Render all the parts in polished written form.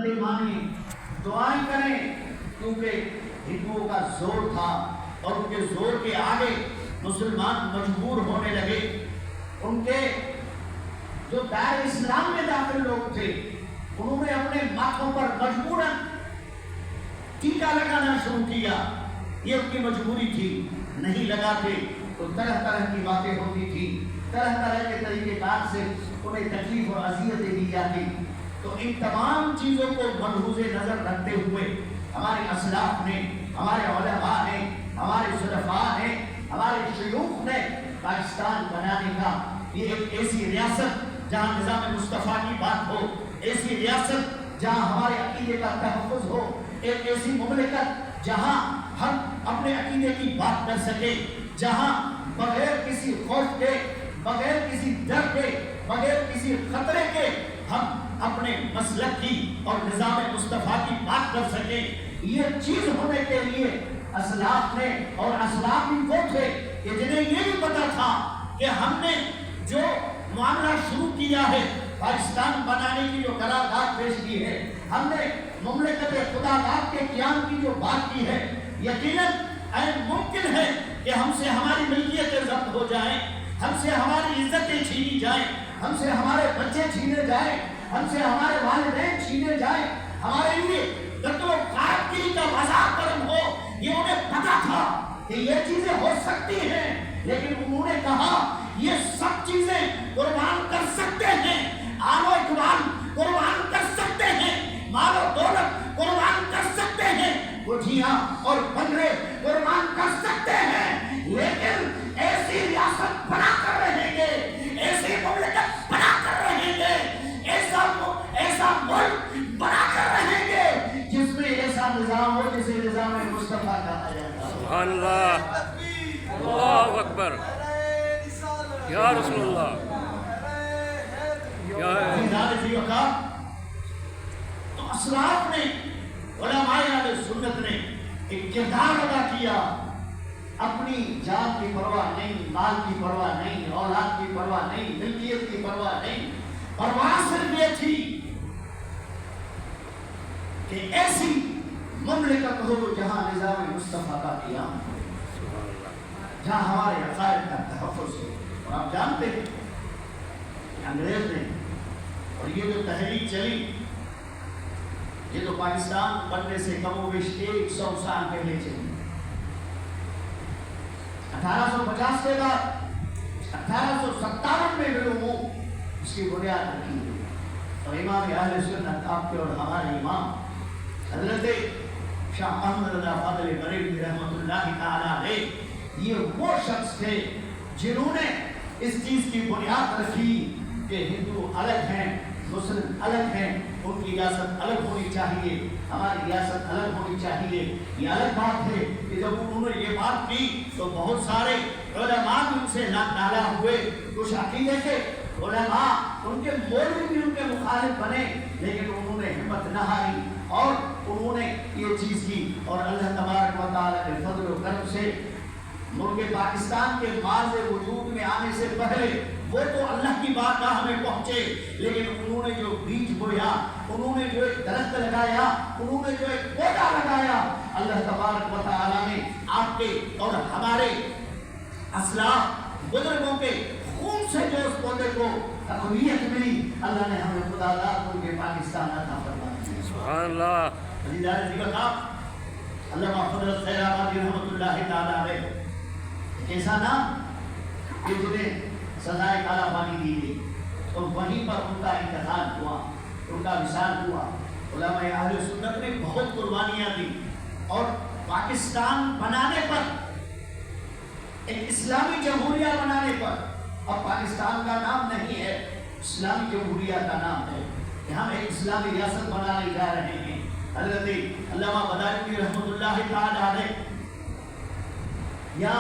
بندے مانیں، دعائیں کریں، کیونکہ ہندوؤں کا زور تھا اور ان کے زور کے آگے مسلمان مجبور ہونے لگے۔ ان کے جو دائر اسلام میں داخل لوگ تھے انہوں نے اپنے ماتھوں پر مجبوراً ٹیکا لگانا شروع کیا، یہ ان کی مجبوری تھی، نہیں لگاتے تو طرح طرح کی باتیں ہوتی تھی، طرح طرح کے طریقے کار سے انہیں تکلیف اور اذیتیں دی جاتی۔ تو ان تمام چیزوں کو ملحوظ نظر رکھتے ہوئے ہمارے اسلاف نے، ہمارے علماء نے، ہمارے شرفاء نے، ہمارے شیوخ نے پاکستان بنانے کا، یہ ایک ایسی ریاست جہاں نظام مصطفیٰ کی بات ہو، ایسی ریاست جہاں ہمارے عقیدے کا تحفظ ہو، ایک ایسی مملکت جہاں ہم اپنے عقیدے کی بات کر سکیں، جہاں بغیر کسی خوف کے، بغیر کسی ڈر کے، بغیر کسی خطرے کے ہم اپنے مسلک کی اور نظام مصطفیٰ کی بات کر سکیں۔ یہ چیز ہونے کے لیے اسلاف نے، اور اسلاف بھی وہ تھے کہ جنہیں یہ بھی پتا تھا کہ ہم نے جو معاملہ شروع کیا ہے، پاکستان بنانے کی جو قرارداد پیش کی ہے، ہم نے مملکت خدا داد کے قیام کی جو بات کی ہے، یقیناً ممکن ہے کہ ہم سے ہماری ملکیتیں ضبط ہو جائیں، ہم سے ہماری عزتیں چھینی جائیں، ہم سے ہمارے بچے چھینے جائیں، ہم سے ہمارے والدین چھینے جائیں، ہمارے لیے قتل و غارت گیری کا عذاب گرم ہو۔ یہ انہیں پتا تھا کہ یہ چیزیں ہو سکتی ہیں، لیکن انہوں نے کہا یہ سب چیزیں قربان کر سکتے ہیں، آل و اقبال قربان کر سکتے ہیں، مال و دولت قربان کر سکتے ہیں، کوٹھیاں اور بنگلے قربان کر سکتے ہیں، لیکن ایسی ریاست بنا کر رہیں گے، ایسی مملکت بنا کر رہیں گے، ایسا ملک بنا کر رہیں گے جس میں ایسا نظام ہو جسے نظام مصطفیٰ کہا جاتا ہے۔ سبحان اللہ، اللہ اکبر، یا رسول اللہ، تو اسلاف نے، علماء اہل سنت نے ایک کردار ادا کیا، اپنی جان کی پرواہ نہیں، مال کی پرواہ نہیں، اولاد کی پرواہ نہیں، ملکیت کی پرواہ نہیں، پرواہ صرف یہ تھی کہ ایسی مملکت ہو جہاں نظام مصطفیٰ کا قیام ہو، جہاں ہمارے عقائد کا تحفظ ہو۔ اور آپ جانتے ہیں کہ انگریز نے، اور یہ جو تحریک چلی، یہ تو پاکستان بننے سے کم و بیش 100 سال پہلے چلی۔ 1850 کے بعد 1857 میں علوموں اس کی بنیاد رکھی گئی، اور امام اہل سنت آپ کے اور ہمارے امام حضرت شاہ احمد رضا فاضل بریلوی رحمۃ اللہ تعالی علیہ، یہ وہ شخص تھے جنہوں نے اس چیز کی بنیاد رکھی کہ ہندو الگ ہیں، مسلم الگ ہیں، ان کی ریاست الگ ہونی چاہیے، ہماری ریاست الگ ہونی چاہیے۔ یہ الگ بات ہے کہ جب انہوں نے یہ بات کی تو بہت سارے علماء بھی ان سے نالا ہوئے، کچھ عقیدے کے علماء، ان کے مولوی بھی ان کے مخالف بنے، لیکن انہوں نے ہمت نہ ہاری اور انہوں نے یہ چیز کی، اور اللہ تبارک و تعالیٰ کے فضل و کرم سے ملک پاکستان کے ماض وجود میں آنے سے پہلے وہ تو اللہ کی بارگاہ میں پہنچے، لیکن انہوں نے جو بیج بویا، انہوں نے جو ایک درخت لگایا، انہوں نے جو ایک پودا لگایا، اللہ تبارک و تعالیٰ نے آپ کے اور ہمارے اسلاف بزرگوں کے خون سے جو اس پودے کو تقویت ملی، اللہ نے ہمیں خدا داد ملک پاکستان عطا فرمایا۔ سبحان اللہ۔ عزیزان ذکر صاحب علامہ فضل خیر آبادی رحمۃ اللہ تعالی علیہ، ایسا نام کہ جنہیں سزائے کالا پانی دی گئی، اور وہیں پر ان کا انتقال ہوا، ان کا وصال ہوا۔ علماء اہل سنت نے بہت قربانیاں دی، اور پاکستان بنانے پر، ایک اسلامی جمہوریہ بنانے پر، اب پاکستان کا نام نہیں ہے، اسلامی جمہوریہ کا نام ہے کہ ہم ایک اسلامی ریاست بنانے جا رہے ہیں۔ حضرت علامہ بادشاہی رحمۃ اللہ تعالی علیہ یا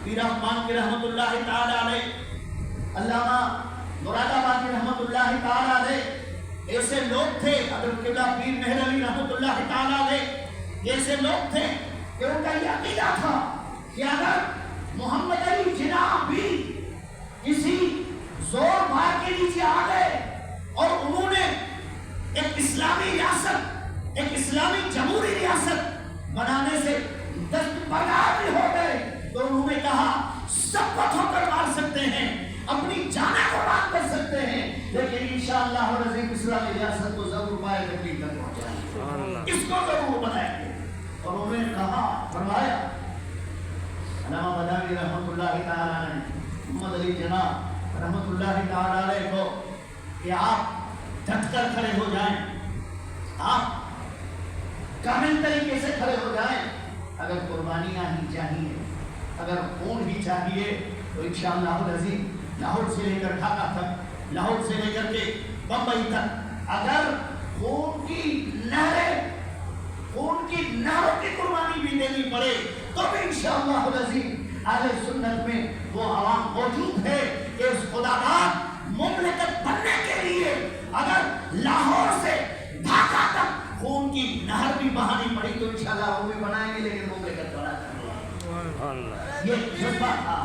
پیر رحمان کی رحمۃ اللہ تعالی علیہ، علامہ مراد آبادی رحمۃ اللہ تعالی علیہ، ایسے لوگ تھے، حضرت قبلہ پیر مہر علی رحمۃ اللہ تعالی علیہ، ایسے لوگ تھے کہ ان کا یہ عقیدہ تھا کہ اگر محمد علی جناح بھی کسی زور مار کے نیچے آ گئے اور انہوں نے ایک اسلامی ریاست، ایک اسلامی جمہوری ریاست بنانے سے دستبردار بھی ہو گئے تو انہوں نے کہا سب پتھروں پر مار سکتے ہیں، اپنی جانیں قربان کر سکتے ہیں، لیکن انشاءاللہ العظیم اسلامی ریاست کو ضرور پائے تکلیف تک پہنچائیں گے، اس کو ضرور بنائیں گے۔ اور انہوں نے کہا، فرمایا علامہ بداوی رحمۃ اللہ تعالیٰ علیہ، محمد علی جناح رحمۃ اللہ تعالیٰ علیہ کو کہ آپ ڈٹ کر کھڑے ہو جائیں، آپ کامل طریقے سے کھڑے ہو جائیں، اگر قربانیاں ہی چاہیے، اگر خون ہی چاہیے تو انشاءاللہ العظیم لاہور سے لے کر ڈھاکہ تک، لاہور سے لے کر کے بمبئی تک، اگر خون کی نہروں کی قربانی بھی دینی پڑے تو بھی انشاءاللہ العظیم اہل سنت میں وہ عوام موجود ہے کہ اس خداداد مملکت بننے کے لیے اگر لاہور سے ڈھاکہ تک خون کی نہر بھی بہانی پڑی تو انشاءاللہ وہ بھی بنائیں گے، لیکن مملکت بنا کر یہ جذبہ تھا،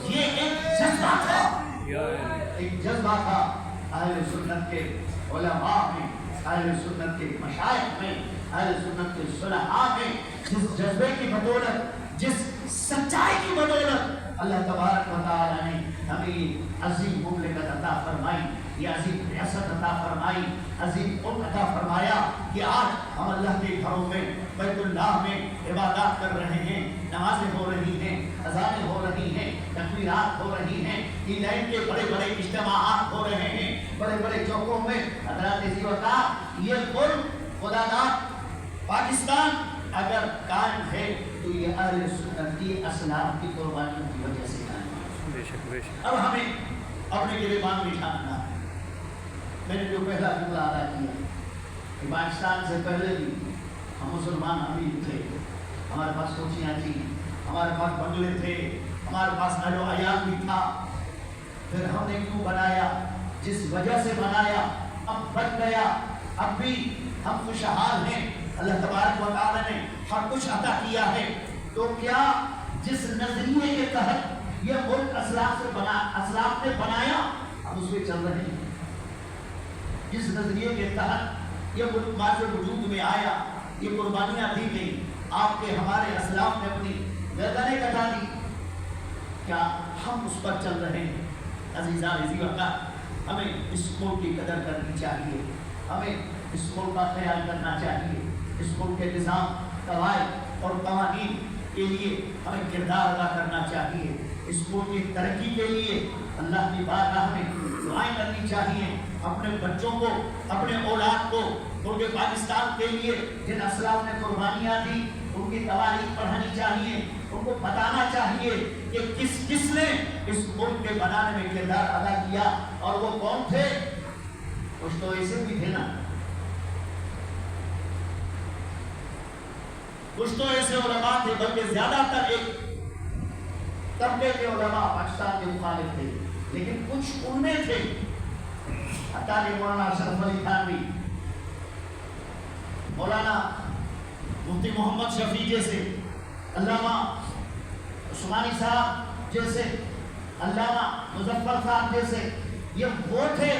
یہ ایک جذبہ تھا، ایک جذبہ تھا اہل سنت کے علماء میں، اہل سنت کے مشائخ میں، اہل سنت کے صلحاء میں، جس جذبے کی بدولت، جس سچائی کی بدولت اللہ تبارک و تعالی نے ہمیں یہ عظیم مملکت عطا فرمائی، یہ عظیم ریاست عطا فرمائی، عظیم ملک عطا فرمایا کہ آج ہم اللہ کے گھروں میں، بیت اللہ میں عبادات کر رہے ہیں، نمازیں ہو رہی ہیں، اذانیں ہو رہی ہیں، تکبیرات ہو رہی ہیں، عیدین کے بڑے بڑے اجتماعات ہو رہے ہیں، بڑے بڑے چوکوں میں حضرات عزیز و احترام، یہ ملک خداداد پاکستان اگر قائم ہے تو یہ اہل سنت کی اسلاف کی قربانیوں کی وجہ سے قائم ہے۔ اب ہمیں اپنے گریبان میں جھانکنا ہے۔ میں نے جو پہلا جملہ ادا کیا کہ پاکستان سے پہلے بھی ہم مسلمان امیر تھے، ہمارے پاس کوچیاں تھیں، ہمارے پاس بنگلے تھے، ہمارے پاس اہل و عیال بھی تھا، پھر ہم نے کیوں بنایا؟ جس وجہ سے بنایا اب بچ گیا، اب بھی ہم خوشحال ہیں، اللہ تبارک و تعالی نے ہر کچھ عطا کیا ہے، تو کیا جس نظریے کے تحت یہ ملک اسلاف نے بنایا ہم اس پہ چل رہے ہیں؟ جس نظریے کے تحت یہ ملک معاشر وجود میں آیا، یہ قربانیاں دی گئی، آپ کے ہمارے اسلاف نے اپنی گردنیں کٹا دی، کیا ہم اس پر چل رہے ہیں؟ عزیزان عزیز وقت ہمیں اس ملک کی قدر کرنی چاہیے، ہمیں اس ملک کا خیال کرنا چاہیے، اس ملک کے نظام، قواعد اور قوانین کے لیے ہمیں کردار ادا کرنا چاہیے، اس ملک کی ترقی کے لیے اللہ کی بارگاہ میں دعائیں کرنی چاہیے، اپنے بچوں کو، اپنے اولاد کو ملک پاکستان کے لیے جن اسلاف نے قربانیاں دی ان کی تواریخ پڑھانی چاہیے، ان کو بتانا چاہیے کہ کس نے اس ملک کے بنانے میں کردار ادا کیا اور وہ کون تھے۔ کچھ تو ایسے بھی تھے نا، کچھ تو ایسے علماء تھے، بلکہ زیادہ تر ایک طبقے کے علماء پاکستان کے مخالف تھے، لیکن کچھ ان میں تھے، حتیٰ کہ مولانا اشرف علی تھانوی، مولانا مفتی محمد شفیع جیسے، علامہ عثمانی صاحب جیسے، علامہ مظفر صاحب جیسے، یہ وہ تھے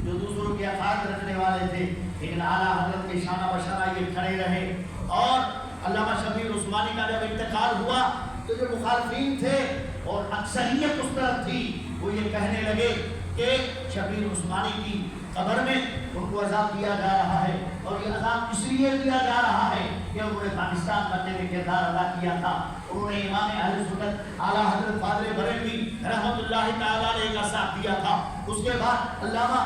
جو دوسروں کے عقائد رکھنے والے تھے، لیکن اعلیٰ حضرت کے شانہ بشانہ یہ کھڑے رہے۔ اور علامہ شبیر عثمانی کا جب انتقال ہوا تو جو مخالفین تھے اور اکثریت اس طرف تھی، وہ یہ کہنے لگے کہ شبیر عثمانی کی قبر میں ان کو عذاب دیا جا رہا ہے، اور یہ عذاب اس لیے دیا جا رہا ہے کہ انہوں نے پاکستان بننے میں کردار ادا کیا تھا، انہوں نے امام اہل سنت اعلیٰ حضرت فاضل بریلوی رحمۃ اللہ تعالیٰ علیہ کا ساتھ دیا تھا۔ اس کے بعد علامہ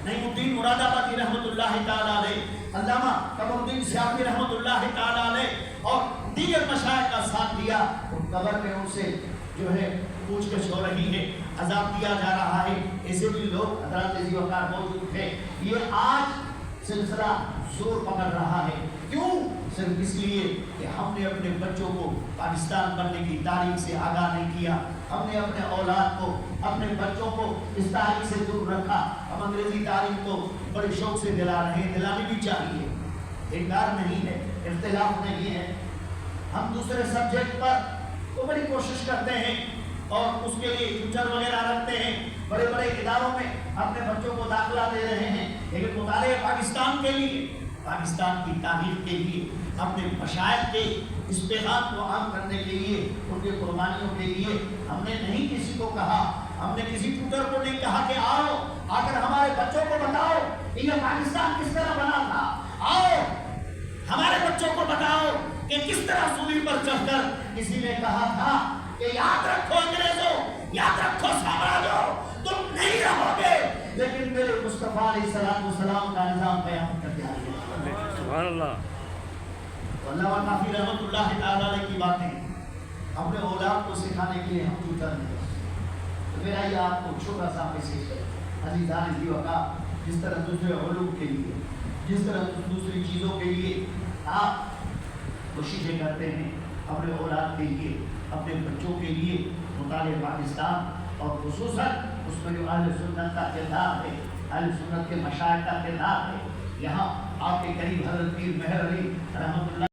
نعیم الدین مراد آبادی رحمۃ اللہ تعالیٰ علیہ، علامہ قمر الدین سیاسی رحمۃ اللہ تعالیٰ علیہ اور دیگر مشائخ کا ساتھ دیا۔ ان قبر میں ان سے جو ہے پوچھ گچھ ہو رہی ہے، عذاب دیا جا رہا ہے، ایسے بھی لوگ حضرات عزیز وقار موجود ہیں۔ یہ آج سلسلہ زور پکڑ رہا ہے، کیوں؟ صرف اس لیے کہ ہم نے اپنے بچوں کو پاکستان بننے کی تاریخ سے آگاہ نہیں کیا، ہم نے اپنے اولاد کو، اپنے بچوں کو اس تاریخ سے دور رکھا۔ ہم انگریزی تاریخ کو بڑے شوق سے دلا رہے ہیں، دلانی بھی چاہیے، انکار نہیں ہے، اختلاف نہیں ہے۔ ہم دوسرے سبجیکٹ پر تو بڑی کوشش کرتے ہیں اور اس کے لیے ٹیچر وغیرہ رکھتے ہیں، بڑے بڑے اداروں میں اپنے بچوں کو داخلہ دے رہے ہیں، لیکن مطالعہ پاکستان کے لیے، پاکستان کی تاریخ کے لیے، اپنے مشائخ کے اس پیغام کو عام کرنے کے لیے، ان کے قربانیوں کے لیے ہم نے نہیں کسی کو کہا، ہم نے کسی ٹوٹر کو نہیں کہا کہ آؤ آ کر ہمارے بچوں کو بتاؤ کہ یہ پاکستان کس طرح بنا تھا، آؤ ہمارے بچوں کو بتاؤ کہ کس طرح سولی پر چڑھ کر کسی نے کہا تھا کہ یاد رکھو انگریزوں، یاد رکھو سامراجوں، تم نہیں رہو گے لیکن میرے مصطفیٰ علیہ السلام کا نظام قیامت تک جاری ہے۔ سبحان اللہ۔ اللہ و کافی رحمت اللہ تعالیٰ علیہ کی باتیں اپنے اولاد کو سکھانے کے لیے ہم ٹوٹر نہیں ہیں۔ تو میرا یہ آپ کو چھوٹا سا میسیج ہے، عزیزان ذی وقار، جس طرح دوسرے علوم کے لیے، جس طرح دوسری چیزوں کے لیے آپ کوششیں کرتے ہیں، اپنے اولاد کے لیے، اپنے بچوں کے لیے مطالعہ پاکستان اور خصوصاً اس میں جو اہل سنت کا کردار ہے، اہل سنت کے مشائخ کا کردار ہے، یہاں آپ کے قریب حضرت پیر مہر علی رحمۃ اللہ